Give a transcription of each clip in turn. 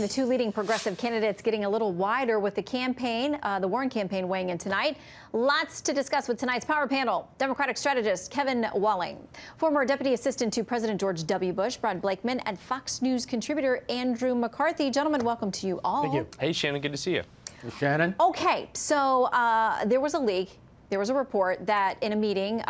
The two leading progressive candidates getting a little wider with the campaign, the Warren campaign weighing in tonight. Lots to discuss with tonight's power panel. Democratic strategist Kevin Walling, former deputy assistant to President George W. Bush, Blakeman, and Fox News contributor Andrew McCarthy. Gentlemen, welcome to you all. Thank you. Hey, Shannon, good to see you. Hey, Shannon. Okay, so there was a leak. There was a report that in a meeting,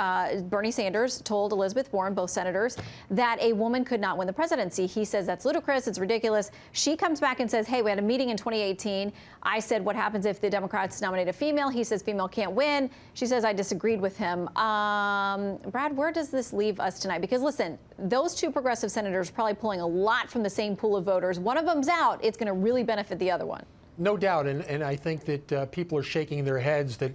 Bernie Sanders told Elizabeth Warren, both senators, that a woman could not win the presidency. He says that's ludicrous. It's ridiculous. She comes back and says, hey, we had a meeting in 2018. I said, what happens if the Democrats nominate a female? He says female can't win. She says, I disagreed with him. Brad, where does this leave us tonight? Because listen, those two progressive senators are probably pulling a lot from the same pool of voters. One of them's out. It's going to really benefit the other one. No doubt, and I think that people are shaking their heads that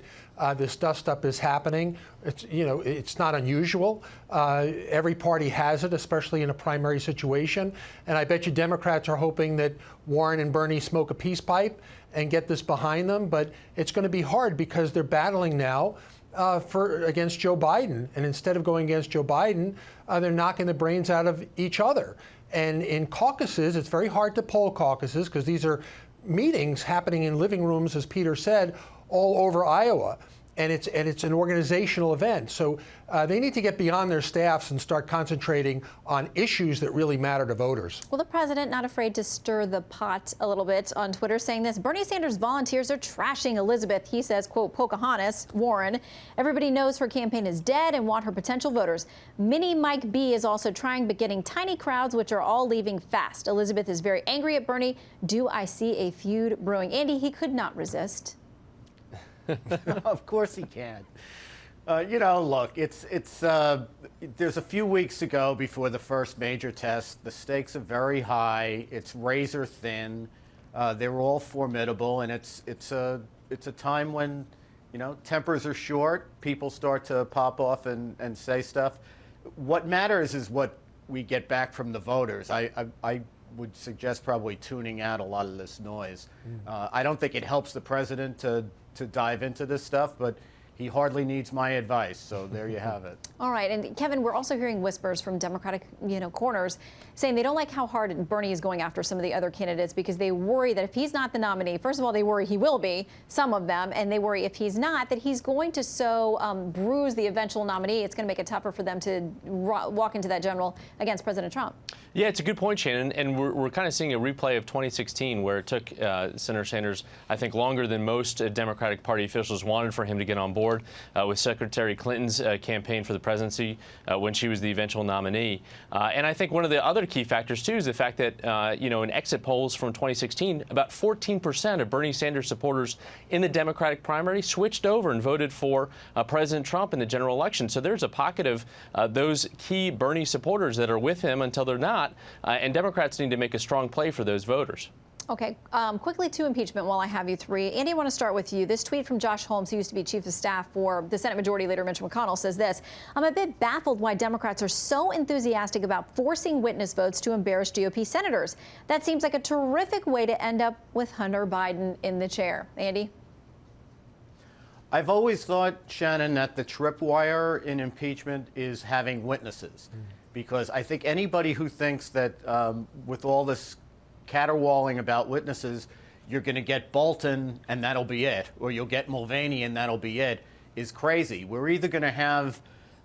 this dust-up is happening. It's not unusual. Every party has it, especially in a primary situation. And I bet you Democrats are hoping that Warren and Bernie smoke a peace pipe and get this behind them. But it's going to be hard because they're battling now against Joe Biden. And instead of going against Joe Biden, they're knocking the brains out of each other. And in caucuses, it's very hard to poll caucuses because these are meetings happening in living rooms, as Peter said, all over Iowa. And it's an organizational event. So they need to get beyond their staffs and start concentrating on issues that really matter to voters. Well, the president not afraid to stir the pot a little bit on Twitter, saying this: Bernie Sanders volunteers are trashing Elizabeth. He says, quote, Pocahontas, Warren. Everybody knows her campaign is dead and want her potential voters. Mini Mike B is also trying, but getting tiny crowds, which are all leaving fast. Elizabeth is very angry at Bernie. Do I see a feud brewing? Andy, he could not resist. Of course he can. Look, there's a few weeks to go before the first major test. The stakes are very high. It's razor thin. They're all formidable, and it's a time when, tempers are short. People start to pop off and say stuff. What matters is what we get back from the voters. I would suggest probably tuning out a lot of this noise. I don't think it helps the president to dive into this stuff, but he hardly needs my advice. So there you have it. All right. And Kevin, we're also hearing whispers from Democratic, corners saying they don't like how hard Bernie is going after some of the other candidates because they worry that if he's not the nominee, first of all, they worry he will be, some of them, and they worry if he's not, that he's going to bruise the eventual nominee. It's going to make it tougher for them to walk into that general against President Trump. Yeah, it's a good point, Shannon. And we're kind of seeing a replay of 2016 where it took Senator Sanders, I think, longer than most Democratic Party officials wanted for him to get on board with Secretary Clinton's campaign for the presidency when she was the eventual nominee. And I think one of the other key factors, too, is the fact that, in exit polls from 2016, about 14% of Bernie Sanders supporters in the Democratic primary switched over and voted for President Trump in the general election. So there's a pocket of those key Bernie supporters that are with him until they're not. And Democrats need to make a strong play for those voters. Okay, quickly to impeachment while I have you three. Andy, I want to start with you. This tweet from Josh Holmes, who used to be chief of staff for the Senate Majority Leader Mitch McConnell, says this: I'm a bit baffled why Democrats are so enthusiastic about forcing witness votes to embarrass GOP senators. That seems like a terrific way to end up with Hunter Biden in the chair. Andy? I've always thought, Shannon, that the tripwire in impeachment is having witnesses. Because I think anybody who thinks that with all this caterwauling about witnesses, you're going to get Bolton and that'll be it, or you'll get Mulvaney and that'll be it, is crazy. We're either going to have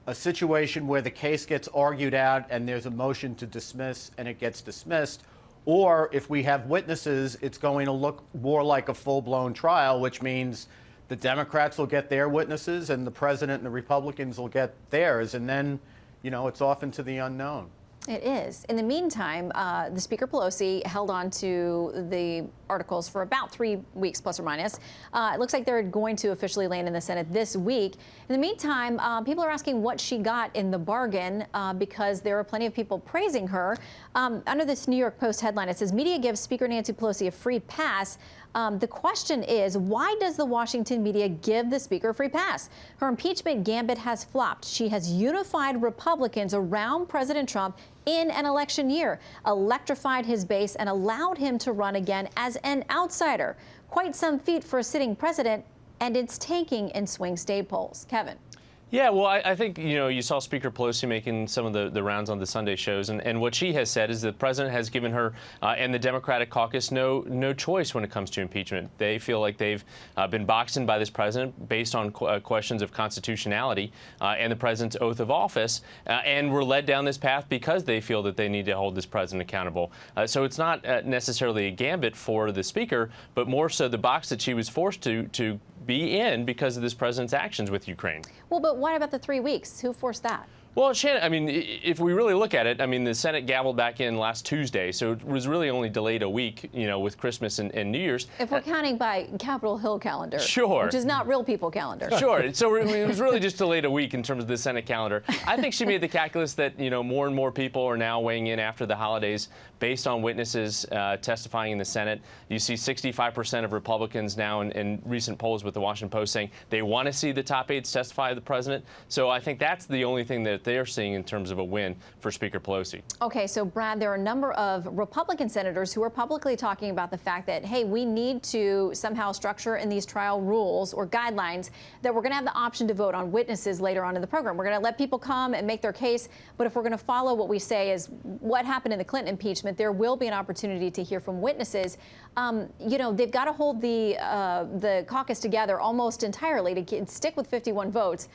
a situation where the case gets argued out and there's a motion to dismiss and it gets dismissed, or if we have witnesses, it's going to look more like a full-blown trial, which means the Democrats will get their witnesses and the president and the Republicans will get theirs, and then it's off into the unknown. It is. In the meantime, the Speaker Pelosi held on to the articles for about 3 weeks, plus or minus. It looks like they're going to officially land in the Senate this week. In the meantime, people are asking what she got in the bargain because there are plenty of people praising her. Under this New York Post headline, it says, media gives Speaker Nancy Pelosi a free pass. The question is, why does the Washington media give the Speaker a free pass? Her impeachment gambit has flopped. She has unified Republicans around President Trump in an election year, electrified his base, and allowed him to run again as an outsider. Quite some feat for a sitting president, and it's tanking in swing state polls. Kevin. Yeah, well, I think, you saw Speaker Pelosi making some of the rounds on the Sunday shows, and what she has said is the president has given her and the Democratic caucus no choice when it comes to impeachment. They feel like they've been boxed in by this president based on questions of constitutionality and the president's oath of office, and were led down this path because they feel that they need to hold this president accountable. So it's not necessarily a gambit for the speaker, but more so the box that she was forced to be in because of this president's actions with Ukraine. Well, but what about the 3 weeks? Who forced that? Well, Shannon, I mean, if we really look at it, the Senate gavelled back in last Tuesday, so it was really only delayed a week, with Christmas and New Year's. If we're counting by Capitol Hill calendar. Sure. Which is not real people calendar. Sure. So it was really just delayed a week in terms of the Senate calendar. I think she made the calculus that, more and more people are now weighing in after the holidays based on witnesses testifying in the Senate. You see 65% of Republicans now in recent polls with the Washington Post saying they want to see the top aides testify of the president. So I think that's the only thing that they're seeing in terms of a win for Speaker Pelosi. Okay, so Brad, there are a number of Republican senators who are publicly talking about the fact that, hey, we need to somehow structure in these trial rules or guidelines that we're going to have the option to vote on witnesses later on in the program. We're going to let people come and make their case, but if we're going to follow what we say is what happened in the Clinton impeachment, there will be an opportunity to hear from witnesses. They've got to hold the caucus together almost entirely to stick with 51 votes.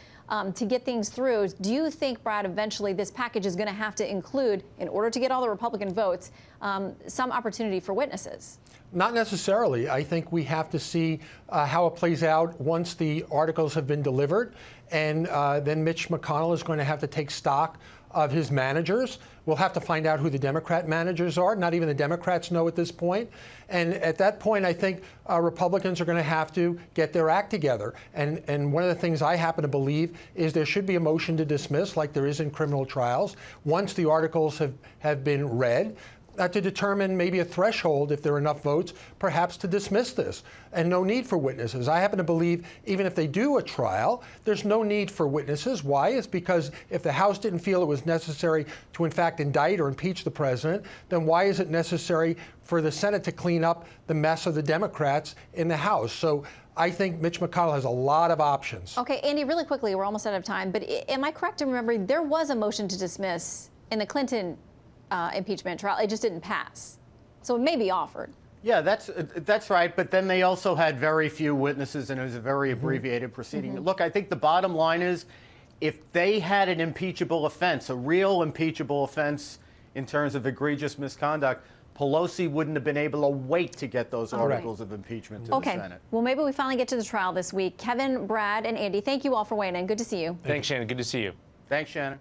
To get things through. Do you think, Brad, eventually this package is going to have to include, in order to get all the Republican votes, some opportunity for witnesses? Not necessarily. I think we have to see how it plays out once the articles have been delivered, and then Mitch McConnell is going to have to take stock of his managers. We'll have to find out who the Democrat managers are. Not even the Democrats know at this point. And at that point, I think Republicans are going to have to get their act together. And one of the things I happen to believe is there should be a motion to dismiss, like there is in criminal trials, once the articles have been read. To determine maybe a threshold, if there are enough votes, perhaps to dismiss this, and no need for witnesses. I happen to believe even if they do a trial, there's no need for witnesses. Why? It's because if the House didn't feel it was necessary to in fact indict or impeach the president, then why is it necessary for the Senate to clean up the mess of the Democrats in the House? So I think Mitch McConnell has a lot of options. Okay, Andy, really quickly, we're almost out of time, but am I correct in remembering there was a motion to dismiss in the Clinton impeachment trial? It just didn't pass. So it may be offered. Yeah, that's right. But then they also had very few witnesses, and it was a very abbreviated proceeding. Look, I think the bottom line is, if they had an impeachable offense, a real impeachable offense in terms of egregious misconduct, Pelosi wouldn't have been able to wait to get those articles of impeachment to the Senate. Well, maybe we finally get to the trial this week. Kevin, Brad, and Andy, thank you all for weighing in. Good to see you. Thanks, Shannon. Good to see you. Thanks, Shannon.